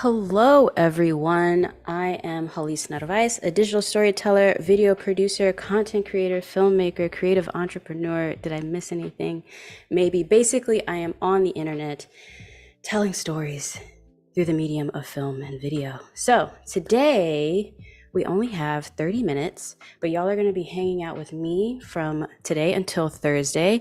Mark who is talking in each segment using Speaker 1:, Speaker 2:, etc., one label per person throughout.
Speaker 1: Hello, everyone. I am Hallease Narvaez, a digital storyteller, video producer, content creator, filmmaker, creative entrepreneur. Did I miss anything? Maybe. Basically, I am on the internet telling stories through the medium of film and video. So today, we only have 30 minutes, but y'all are going to be hanging out with me from today until Thursday,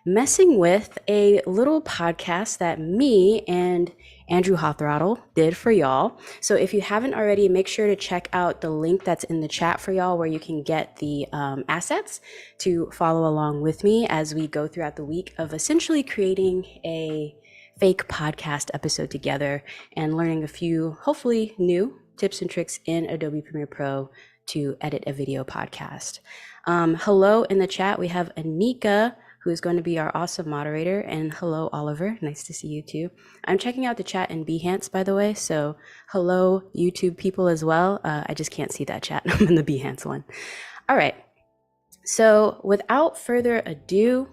Speaker 1: messing with a little podcast that me and Andrew Hothrottle did for y'all. So if you haven't already, make sure to check out the link that's in the chat for y'all where you can get the assets to follow along with me as we go throughout the week of essentially creating a fake podcast episode together and learning a few, hopefully new tips and tricks in Adobe Premiere Pro to edit a video podcast. Hello in the chat, we have Anika, who is going to be our awesome moderator. And hello, Oliver. Nice to see you too. I'm checking out the chat in Behance, by the way. So hello, YouTube people as well. I just can't see that chat. I'm in the Behance one. All right. So without further ado,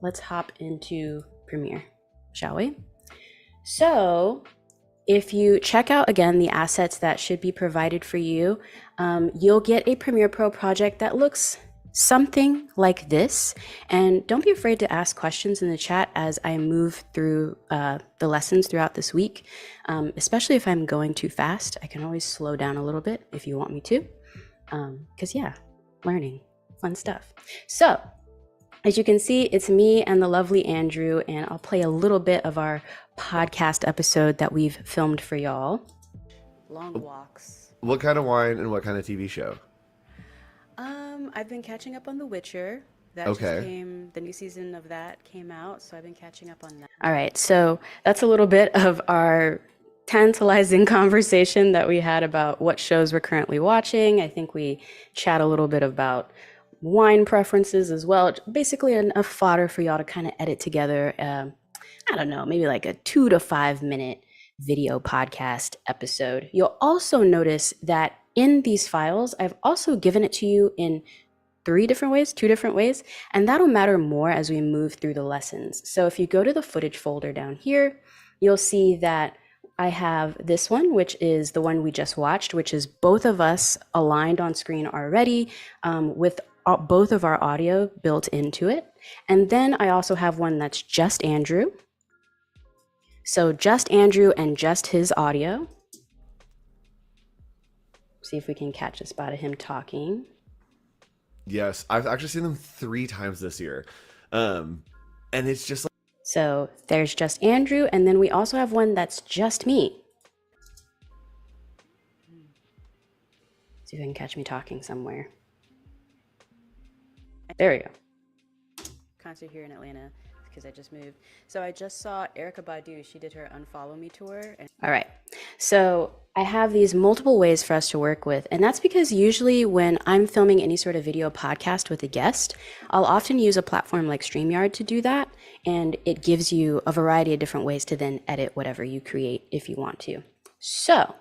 Speaker 1: let's hop into Premiere, shall we? So if you check out, again, the assets that should be provided for you, you'll get a Premiere Pro project that looks something like this. And don't be afraid to ask questions in the chat as I move through the lessons throughout this week, especially if I'm going too fast. I can always slow down a little bit if you want me to, because yeah, learning, fun stuff. So as you can see, it's me and the lovely Andrew, and I'll play a little bit of our podcast episode that we've filmed for y'all. Long walks.
Speaker 2: What kind of wine and what kind of TV show?
Speaker 1: I've been catching up on The Witcher. That just came, the new season of that came out, so I've been catching up on that. All right, so that's a little bit of our tantalizing conversation that we had about what shows we're currently watching. I think we chat a little bit about wine preferences as well. Basically a fodder for y'all to kind of edit together, I don't know, maybe like a 2 to 5 minute video podcast episode. You'll also notice that in these files, I've also given it to you in 2 different ways, and that'll matter more as we move through the lessons. So if you go to the footage folder down here, you'll see that I have this one, which is the one we just watched, which is both of us aligned on screen already, with both of our audio built into it. And then I also have one that's just Andrew. So just Andrew and just his audio. See if we can catch a spot of him talking.
Speaker 2: Yes, I've actually seen them 3 times this year. And it's just like...
Speaker 1: So there's just Andrew, and then we also have one that's just me. See if I can catch me talking somewhere. There we go. Concert here in Atlanta, because I just moved. So I just saw Erykah Badu. She did her Unfollow Me tour. All right. So I have these multiple ways for us to work with. And that's because usually when I'm filming any sort of video podcast with a guest, I'll often use a platform like StreamYard to do that. And it gives you a variety of different ways to then edit whatever you create if you want to. So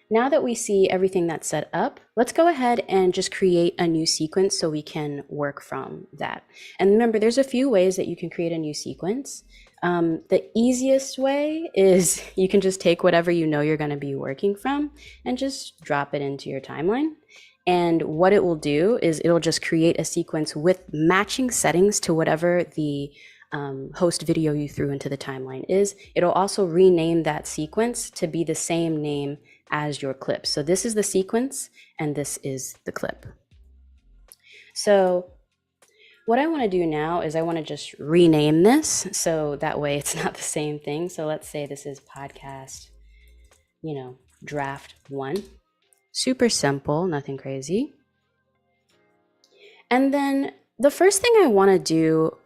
Speaker 1: now that we see everything that's set up, let's go ahead and just create a new sequence so we can work from that. And remember, there's a few ways that you can create a new sequence. The easiest way is you can just take whatever you know you're going to be working from and just drop it into your timeline. And what it will do is it'll just create a sequence with matching settings to whatever the host video you threw into the timeline is. It'll also rename that sequence to be the same name as your clip. So this is the sequence and this is the clip. So what I want to do now is I want to just rename this so that way it's not the same thing. So let's say this is podcast, draft 1. Super simple, nothing crazy. And then the first thing I want to do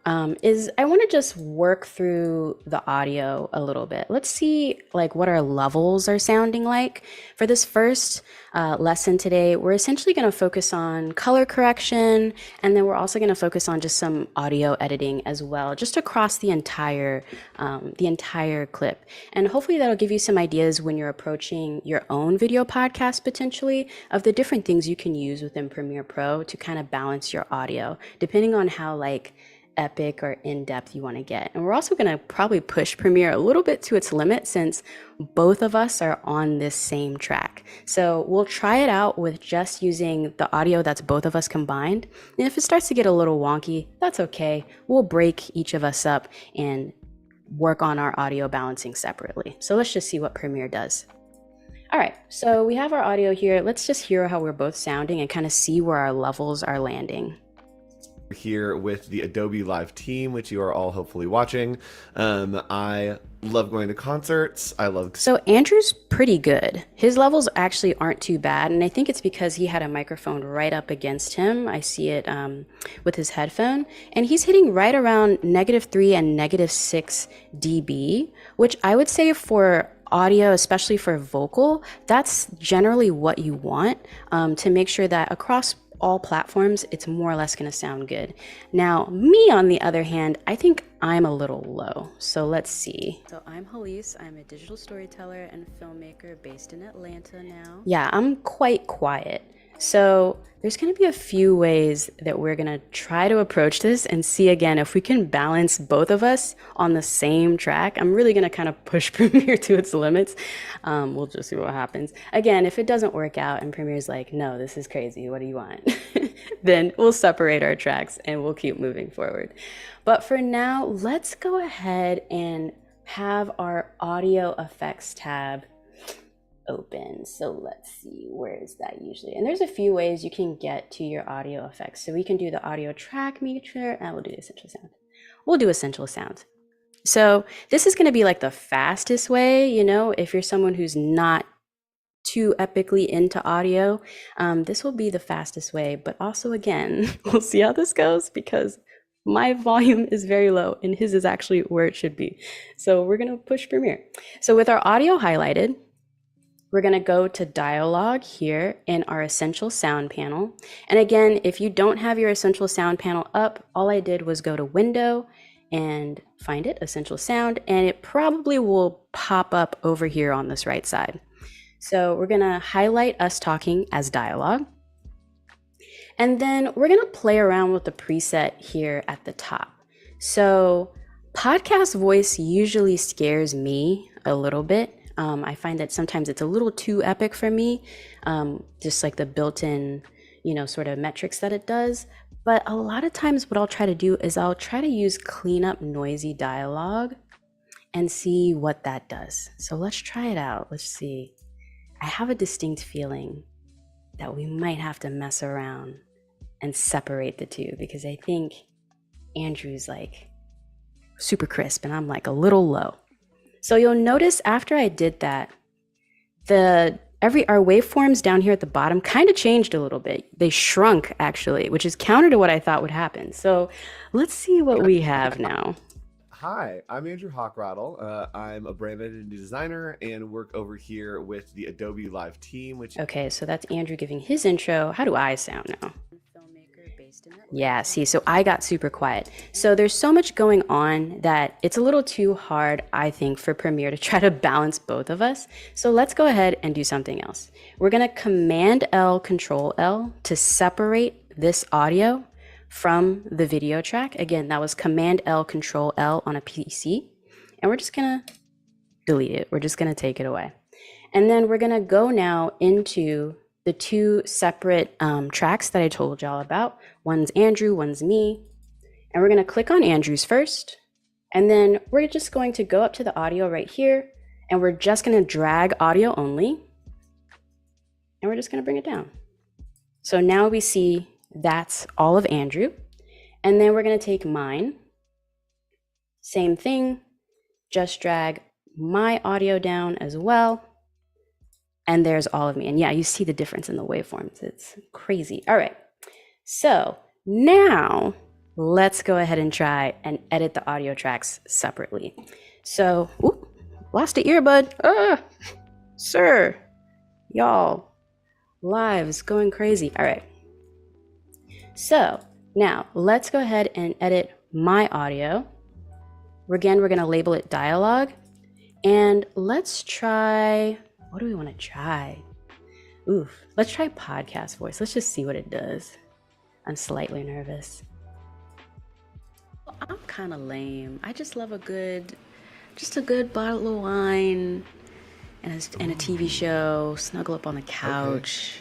Speaker 1: is I want to just work through the audio a little bit. Let's see what our levels are sounding like. For this first lesson today, we're essentially going to focus on color correction, and then we're also going to focus on just some audio editing as well, just across the entire clip. And hopefully that'll give you some ideas when you're approaching your own video podcast potentially of the different things you can use within Premiere Pro to kind of balance your audio, depending on how epic or in-depth you want to get. And we're also going to probably push Premiere a little bit to its limit since both of us are on this same track. So we'll try it out with just using the audio that's both of us combined. And if it starts to get a little wonky, that's okay. We'll break each of us up and work on our audio balancing separately. So let's just see what Premiere does. All right, so we have our audio here. Let's just hear how we're both sounding and kind of see where our levels are landing.
Speaker 2: Here with the Adobe Live team, which you are all hopefully watching. I love going to concerts.
Speaker 1: So Andrew's pretty good. His levels actually aren't too bad, and I think it's because he had a microphone right up against him. I see it with his headphone, and he's hitting right around -3 and -6 dB, which I would say for audio, especially for vocal, that's generally what you want to make sure that across all platforms, it's more or less going to sound good. Now, me, on the other hand, I think I'm a little low. So let's see. So I'm Hallease. I'm a digital storyteller and filmmaker based in Atlanta now. Yeah, I'm quite quiet. So there's going to be a few ways that we're going to try to approach this and see again if we can balance both of us on the same track. I'm really going to kind of push Premiere to its limits. We'll just see what happens. Again, if it doesn't work out and Premiere's like, no, this is crazy, what do you want? Then we'll separate our tracks and we'll keep moving forward. But for now, let's go ahead and have our audio effects tab open. So let's see, where is that usually? And there's a few ways you can get to your audio effects. So we can do the audio track meter, and we'll do essential sound. We'll do essential sound. So this is going to be like the fastest way, you know, if you're someone who's not too epically into audio, this will be the fastest way. But also, again, we'll see how this goes because my volume is very low and his is actually where it should be. So we're going to push Premiere. So with our audio highlighted, we're going to go to dialogue here in our essential sound panel. And again, if you don't have your essential sound panel up, all I did was go to window and find it, essential sound, and it probably will pop up over here on this right side. So we're going to highlight us talking as dialogue. And then we're going to play around with the preset here at the top. So podcast voice usually scares me a little bit. I find that sometimes it's a little too epic for me, just like the built-in, you know, sort of metrics that it does. But a lot of times what I'll try to do is I'll try to use clean up noisy dialogue and see what that does. So let's try it out. Let's see. I have a distinct feeling that we might have to mess around and separate the two because I think Andrew's like super crisp and I'm like a little low. So you'll notice after I did that, our waveforms down here at the bottom kind of changed a little bit. They shrunk actually, which is counter to what I thought would happen. So let's see what we have now.
Speaker 2: Hi, I'm Andrew Hockrattle. I'm a brand identity designer and work over here with the Adobe Live team,
Speaker 1: Okay, so that's Andrew giving his intro. How do I sound now? Yeah, see, so I got super quiet. So there's so much going on that it's a little too hard, I think, for Premiere to try to balance both of us. So let's go ahead and do something else. We're going to Command L, Control L to separate this audio from the video track. Again, that was Command L, Control L on a PC. And we're just going to delete it. We're just going to take it away. And then we're going to go now into the two separate tracks that I told y'all about. One's Andrew, one's me. And we're going to click on Andrew's first. And then we're just going to go up to the audio right here. And we're just going to drag audio only. And we're just going to bring it down. So now we see that's all of Andrew. And then we're going to take mine. Same thing. Just drag my audio down as well. And there's all of me. And yeah, you see the difference in the waveforms. It's crazy. All right. So now let's go ahead and try and edit the audio tracks separately. So, lost an earbud. Sir, y'all, live is going crazy. All right. So now let's go ahead and edit my audio. Again, we're going to label it dialogue. And let's try... what do we want to try? Let's try podcast voice. Let's just see what it does. I'm slightly nervous. I'm kind of lame. I just love just a good bottle of wine and a TV show, snuggle up on the
Speaker 2: Okay.
Speaker 1: couch.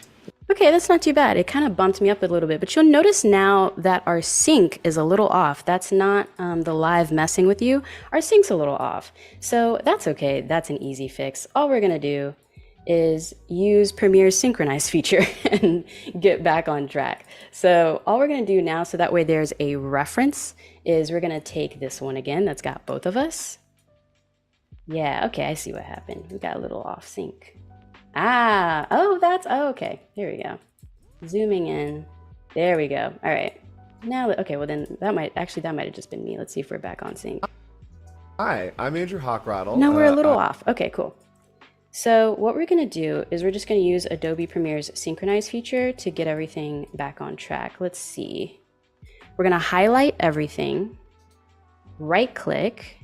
Speaker 1: Okay, that's not too bad. It kind of bumped me up a little bit, but you'll notice now that our sync is a little off. That's not the live messing with you. Our sync's a little off. So that's okay. That's an easy fix. All we're going to do is use Premiere's synchronize feature and get back on track. So all we're going to do now, so that way there's a reference, is we're going to take this one again that's got both of us. Yeah, okay, I see what happened. We got a little off sync. Oh, okay. Here we go. Zooming in. There we go. All right. Now, okay, well then that might have just been me. Let's see if we're back on sync.
Speaker 2: Hi, I'm Andrew Hockrattle.
Speaker 1: No, we're a little off. Okay, cool. So what we're going to do is we're just going to use Adobe Premiere's synchronize feature to get everything back on track. Let's see. We're going to highlight everything, right click.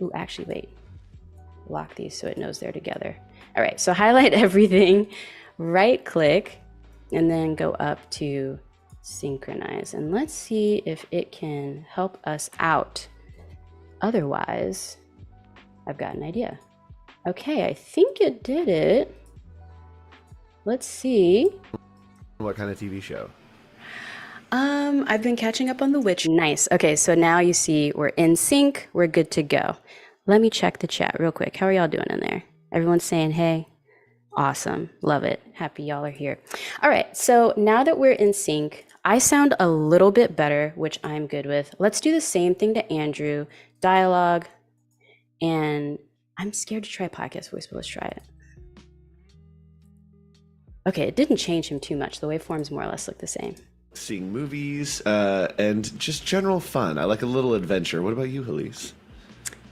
Speaker 1: Ooh, actually, wait. Lock these so it knows they're together. All right, so highlight everything, right click, and then go up to synchronize. And let's see if it can help us out. Otherwise, I've got an idea. Okay, I think it did it. Let's see.
Speaker 2: What kind of TV show?
Speaker 1: I've been catching up on The Witch. Nice. Okay, so now you see we're in sync. We're good to go. Let me check the chat real quick. How are y'all doing in there? Everyone's saying hey? Awesome. Love it. Happy y'all are here. All right, so now that we're in sync, I sound a little bit better, which I'm good with. Let's do the same thing to Andrew. Dialogue, and I'm scared to try podcast voice, but let's try it. Okay, it didn't change him too much. The waveforms more or less look the same.
Speaker 2: Seeing movies and just general fun. I like a little adventure. What about you, Hallease?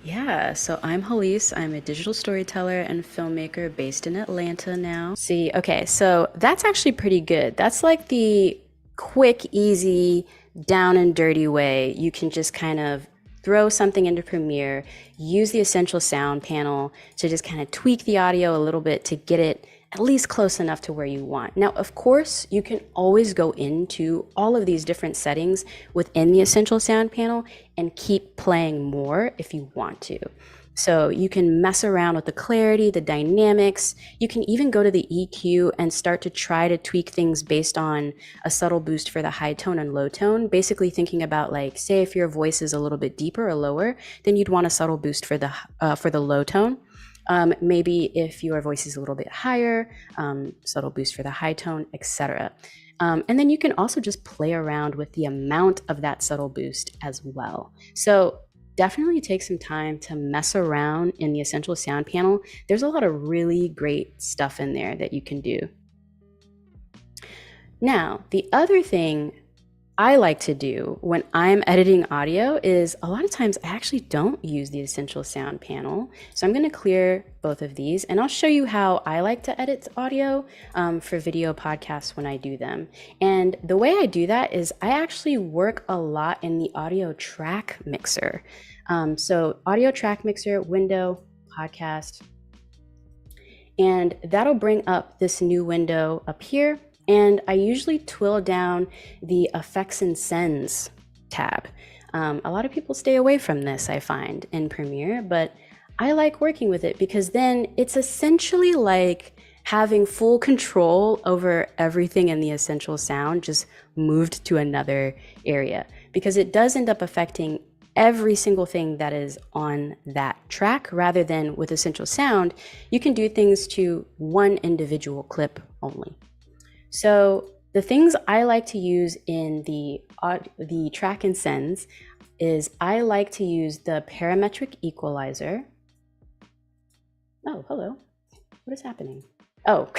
Speaker 1: Yeah, so I'm Hallease. I'm a digital storyteller and filmmaker based in Atlanta now. See, okay, so that's actually pretty good. That's like the quick, easy, down and dirty way you can just kind of throw something into Premiere, use the Essential Sound panel to just kind of tweak the audio a little bit to get it at least close enough to where you want. Now, of course, you can always go into all of these different settings within the Essential Sound panel and keep playing more if you want to. So you can mess around with the clarity, the dynamics. You can even go to the EQ and start to try to tweak things based on a subtle boost for the high tone and low tone. Basically thinking about, like, say if your voice is a little bit deeper or lower, then you'd want a subtle boost for the low tone. Maybe if your voice is a little bit higher, subtle boost for the high tone, etc. And then you can also just play around with the amount of that subtle boost as well. So definitely take some time to mess around in the Essential Sound panel. There's a lot of really great stuff in there that you can do. Now, the other thing I like to do when I'm editing audio is a lot of times I actually don't use the Essential Sound panel. So I'm going to clear both of these and I'll show you how I like to edit audio for video podcasts when I do them. And the way I do that is I actually work a lot in the audio track mixer. So audio track mixer, window, podcast, and that'll bring up this new window up here. And I usually twill down the effects and sends tab. A lot of people stay away from this, I find, in Premiere, but I like working with it because then it's essentially like having full control over everything in the Essential Sound just moved to another area, because it does end up affecting every single thing that is on that track, rather than with Essential Sound, you can do things to one individual clip only. So the things I like to use in the track and sends is I like to use the parametric equalizer. Oh, hello. What is happening? Oh,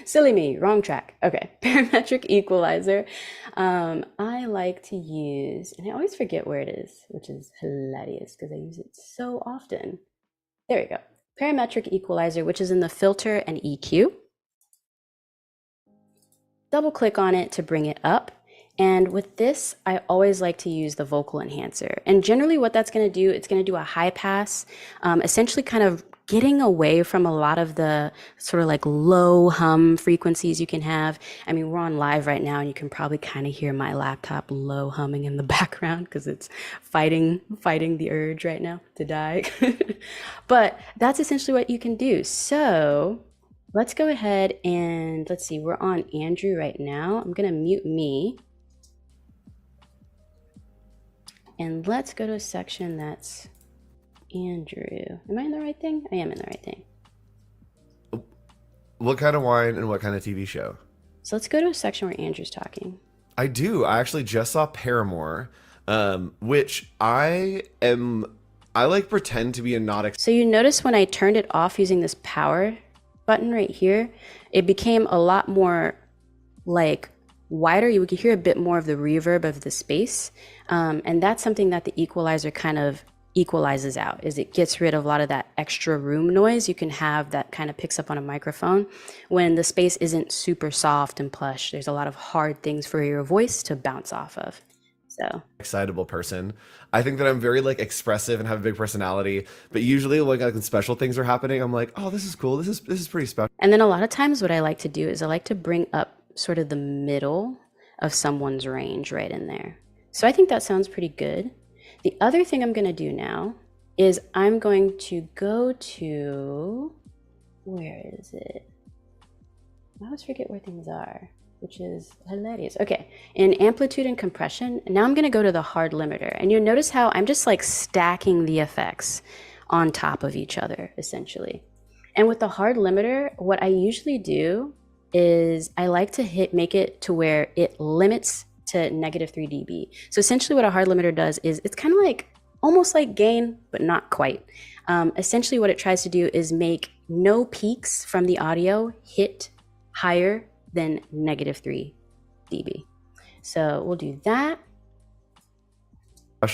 Speaker 1: silly me, wrong track. Okay, parametric equalizer. I like to use, and I always forget where it is, which is hilarious because I use it so often. There we go. Parametric equalizer, which is in the filter and EQ. Double click on it to bring it up. And with this, I always like to use the vocal enhancer. And generally what that's going to do, it's going to do a high pass, essentially kind of getting away from a lot of the sort of like low hum frequencies you can have. I mean, we're on live right now and you can probably kind of hear my laptop low humming in the background because it's fighting the urge right now to die. But that's essentially what you can do. So let's go ahead and let's see, we're on Andrew right now. I'm gonna mute me. And let's go to a section that's Andrew. Am I in the right thing? I am in the right thing.
Speaker 2: What kind of wine and what kind of TV show?
Speaker 1: So let's go to a section where Andrew's talking.
Speaker 2: I do. I actually just saw Paramore, which I like pretend to be a not.
Speaker 1: So you notice when I turned it off using this power button right here, it became a lot more like wider. You could hear a bit more of the reverb of the space. And that's something that the equalizer kind of equalizes out, is it gets rid of a lot of that extra room noise you can have that kind of picks up on a microphone when the space isn't super soft and plush. There's a lot of hard things for your voice to bounce off of. So
Speaker 2: Excitable person. I think that I'm very like expressive and have a big personality, but usually like when special things are happening, I'm like, oh, this is cool. This is pretty special.
Speaker 1: And then a lot of times what I like to do is I like to bring up sort of the middle of someone's range right in there. So I think that sounds pretty good. The other thing I'm going to do now is I'm going to go to, where is it? I always forget where things are, which is hilarious. Okay, in amplitude and compression, now I'm going to go to the hard limiter. And you'll notice how I'm just like stacking the effects on top of each other, essentially. And with the hard limiter, what I usually do is I like to make it to where it limits to -3 dB. So essentially what a hard limiter does is it's kind of like almost like gain, but not quite. Essentially what it tries to do is make no peaks from the audio hit higher than -3 dB. So we'll do that.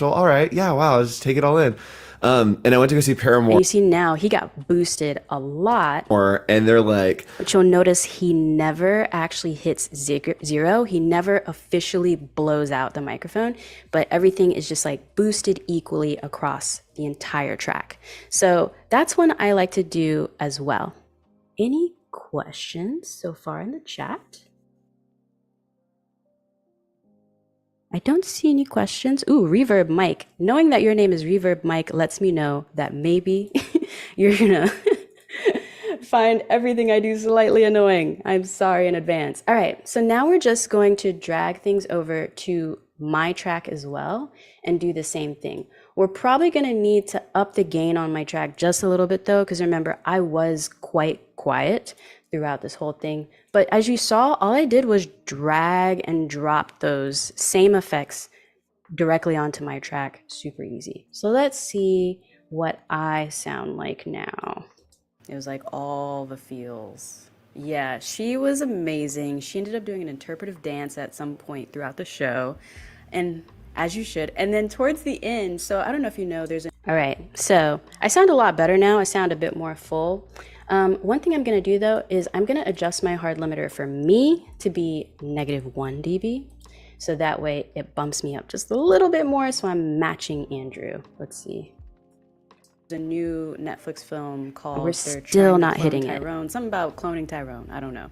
Speaker 2: All right. Yeah. Wow. I'll just take it all in. And I went to go see Paramore.
Speaker 1: And you see now he got boosted a lot.
Speaker 2: And they're like,
Speaker 1: but you'll notice he never actually hits zero. He never officially blows out the microphone, but everything is just like boosted equally across the entire track. So that's one I like to do as well. Any questions so far in the chat? I don't see any questions. Ooh, Reverb Mike. Knowing that your name is Reverb Mike lets me know that maybe you're gonna find everything I do slightly annoying. I'm sorry in advance. All right, so now we're just going to drag things over to my track as well and do the same thing. We're probably gonna need to up the gain on my track just a little bit though, because remember, I was quite quiet throughout this whole thing. But as you saw, all I did was drag and drop those same effects directly onto my track, super easy. So let's see what I sound like now. It was like all the feels. Yeah, she was amazing. She ended up doing an interpretive dance at some point throughout the show, and as you should. And then towards the end, so I don't know if you know, all right, so I sound a lot better now. I sound a bit more full. One thing I'm gonna do though is I'm gonna adjust my hard limiter for me to be -1 dB. So that way it bumps me up just a little bit more so I'm matching Andrew. Let's see. There's a new Netflix film called We're Still Not Hitting Tyrone. Something about cloning Tyrone, I don't know.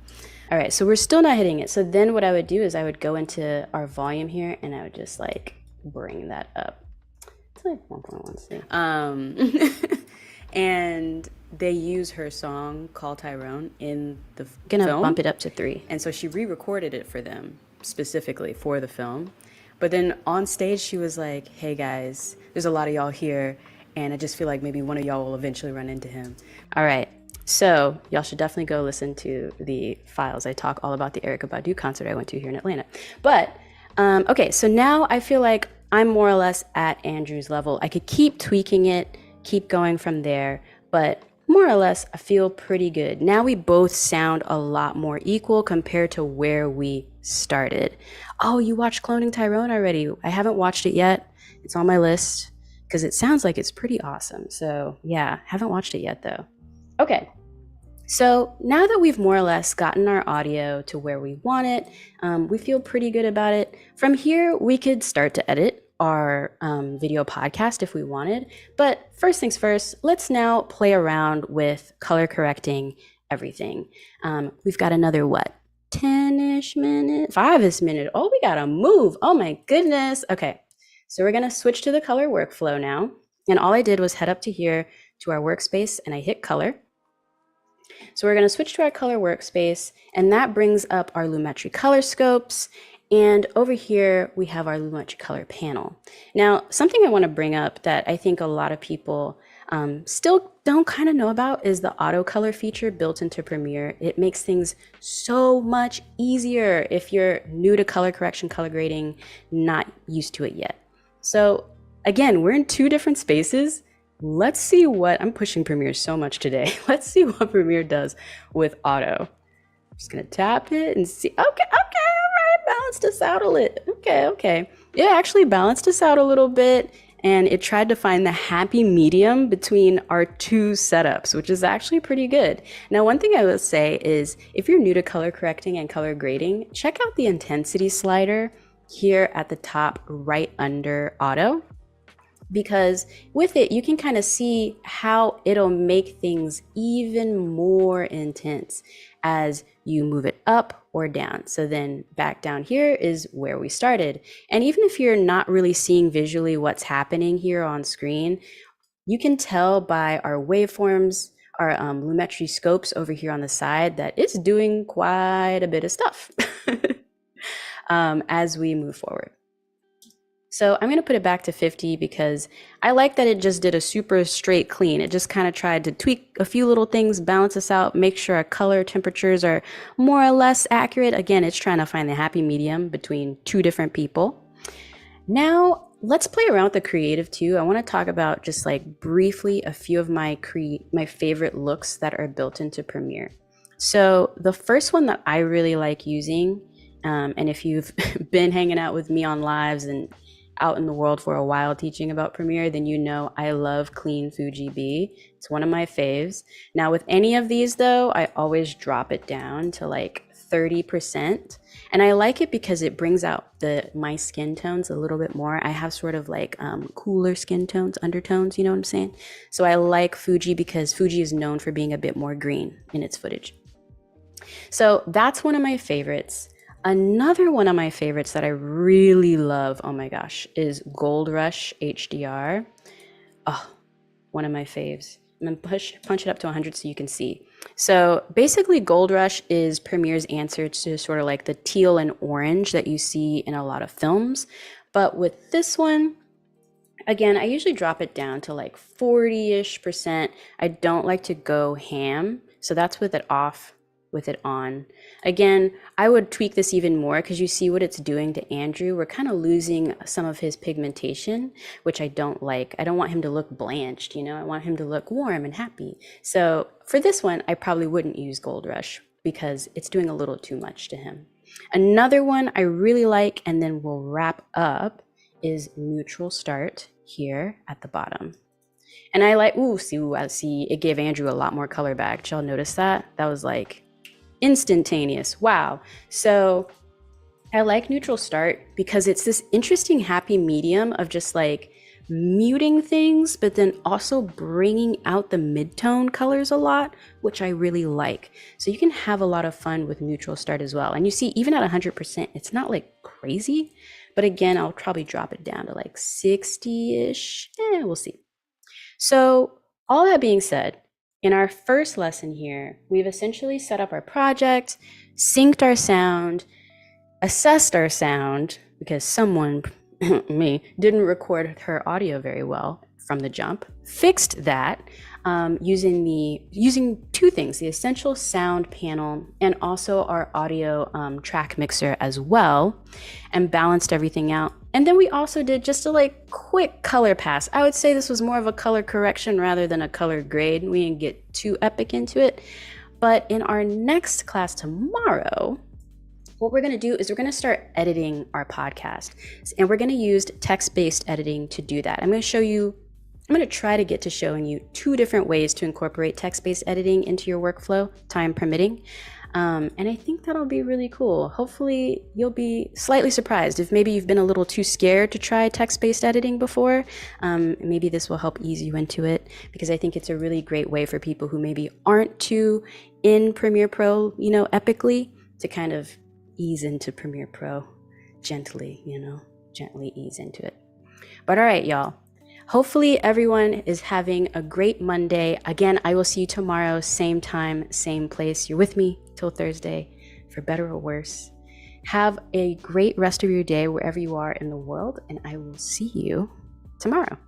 Speaker 1: All right, so we're still not hitting it. So then what I would do is I would go into our volume here and I would just like bring that up. It's like 1.1C. And they use her song Call Tyrone in the film. Bump it up to 3. And so she re-recorded it for them specifically for the film. But then on stage she was like, hey guys, there's a lot of y'all here and I just feel like maybe one of y'all will eventually run into him. All right, so y'all should definitely go listen to the files. I talk all about the Erykah Badu concert I went to here in Atlanta. But okay, so now I feel like I'm more or less at Andrew's level. I could keep tweaking it, keep going from there, but more or less I feel pretty good. Now we both sound a lot more equal compared to where we started. Oh, you watched Cloning Tyrone already? I haven't watched it yet. It's on my list because it sounds like it's pretty awesome. So yeah, haven't watched it yet though. Okay, so now that we've more or less gotten our audio to where we want it, we feel pretty good about it. From here, we could start to edit. our video podcast if we wanted. But first things first, let's now play around with color correcting everything. We've got another 10-ish minute, 5-ish minute. Oh, we gotta move. Oh my goodness. Okay, so we're gonna switch to the color workflow now. And all I did was head up to here to our workspace and I hit color. So we're gonna switch to our color workspace, and that brings up our Lumetri color scopes. And over here, we have our Lumetri color panel. Now, something I wanna bring up that I think a lot of people still don't kind of know about is the auto color feature built into Premiere. It makes things so much easier if you're new to color correction, color grading, not used to it yet. So again, we're in 2 different spaces. Let's see what, I'm pushing Premiere so much today. Let's see what Premiere does with auto. I'm just gonna tap it and see, okay, all right, balanced us out a little. Okay. It actually balanced us out a little bit, and it tried to find the happy medium between our 2 setups, which is actually pretty good. Now, one thing I will say is if you're new to color correcting and color grading, check out the intensity slider here at the top right under auto, because with it, you can kind of see how it'll make things even more intense as you move it up or down. So then back down here is where we started. And even if you're not really seeing visually what's happening here on screen, you can tell by our waveforms, our Lumetri scopes over here on the side that it's doing quite a bit of stuff as we move forward. So I'm going to put it back to 50 because I like that it just did a super straight clean. It just kind of tried to tweak a few little things, balance us out, make sure our color temperatures are more or less accurate. Again, it's trying to find the happy medium between 2 different people. Now, let's play around with the creative too. I want to talk about just like briefly a few of my favorite looks that are built into Premiere. So the first one that I really like using, and if you've been hanging out with me on lives and out in the world for a while teaching about Premiere, then you know I love Clean Fuji B. It's one of my faves. Now with any of these though, I always drop it down to like 30%. And I like it because it brings out my skin tones a little bit more. I have sort of like cooler skin tones, undertones, you know what I'm saying? So I like Fuji because Fuji is known for being a bit more green in its footage. So that's one of my favorites. Another one of my favorites that I really love, oh my gosh, is Gold Rush HDR. Oh, one of my faves. I'm gonna punch it up to 100 so you can see. So basically Gold Rush is Premiere's answer to sort of like the teal and orange that you see in a lot of films. But with this one, again, I usually drop it down to like 40-ish%. I don't like to go ham. So that's with it off, with it on. Again, I would tweak this even more because you see what it's doing to Andrew. We're kind of losing some of his pigmentation, which I don't like. I don't want him to look blanched, you know, I want him to look warm and happy. So for this one, I probably wouldn't use Gold Rush because it's doing a little too much to him. Another one I really like, and then we'll wrap up, is Neutral Start here at the bottom. And I like, I see it gave Andrew a lot more color back. Did y'all notice that? That was like instantaneous. Wow. So I like Neutral Start because it's this interesting happy medium of just like muting things, but then also bringing out the mid-tone colors a lot, which I really like. So you can have a lot of fun with Neutral Start as well. And you see, even at 100%, it's not like crazy, but again, I'll probably drop it down to like 60-ish. We'll see. So all that being said, in our first lesson here, we've essentially set up our project, synced our sound, assessed our sound, because someone, me, didn't record her audio very well from the jump, fixed that using 2 things, the Essential Sound panel and also our audio track mixer as well, and balanced everything out. And then we also did just a like quick color pass. I would say this was more of a color correction rather than a color grade. We didn't get too epic into it. But in our next class tomorrow, what we're going to do is we're going to start editing our podcast. And we're going to use text-based editing to do that. I'm going to try to get to showing you 2 different ways to incorporate text-based editing into your workflow, time permitting. And I think that'll be really cool. Hopefully, you'll be slightly surprised if maybe you've been a little too scared to try text-based editing before. Maybe this will help ease you into it, because I think it's a really great way for people who maybe aren't too in Premiere Pro, epically, to kind of ease into Premiere Pro gently, gently ease into it. But all right, y'all. Hopefully everyone is having a great Monday. Again, I will see you tomorrow, same time, same place. You're with me till Thursday, for better or worse. Have a great rest of your day wherever you are in the world, and I will see you tomorrow.